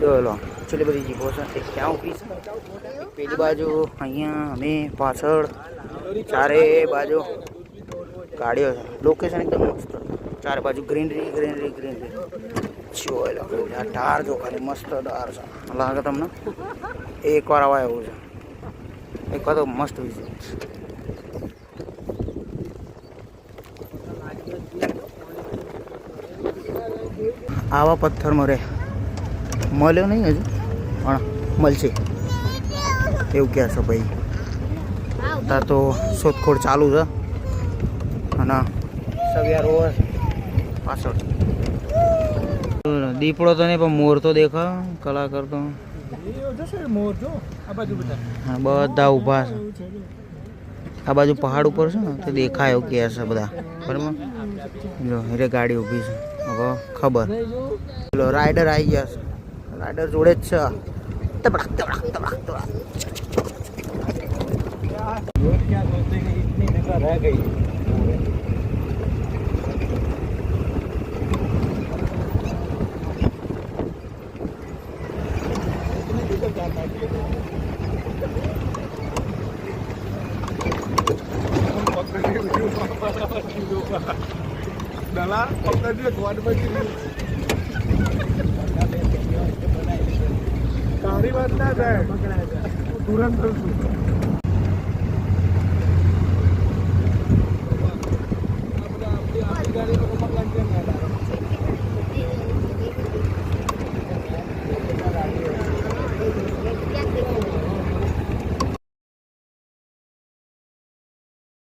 લો ચલી બધી જીપો છે એક ત્યાં ઊભી છે પેલી બાજુ અહીંયા અમે પાછળ ચારે બાજુ ગાડીઓ છે લોકેશન એકદમ મસ્ત ચારે બાજુ ગ્રીનરી ગ્રીનરી ગ્રીનરી જોયેલો આ ધાર જો ખાલી મસ્ત ધાર છે લાગે તમને એકવાર આવા એવું છે એકવાર તો મસ્ત વિઝિટ આવા પથ્થર મરે મળ્યો નહીં હજુ પણ મળશે એવું કહે છે ભાઈ ત્યાં તો શોધખોળ ચાલુ છે અને સવિયા રોડ પાછળ દીપડો તો નહીં પણ મોર તો દેખા કલાકાર તો બધા ઊભા છે આ બાજુ પહાડ ઉપર છે ને તો દેખાય એવું કહે છે બધા બરાબર જો એટલે ગાડી ઊભી છે હવે ખબર પેલો રાઈડર આવી ગયા છે રાઈડર જોડે જ છે તબડક તબડક તબડક તબડક Dala, pokoknya dia keluar baju ini. Kari mana ada? Turun terus.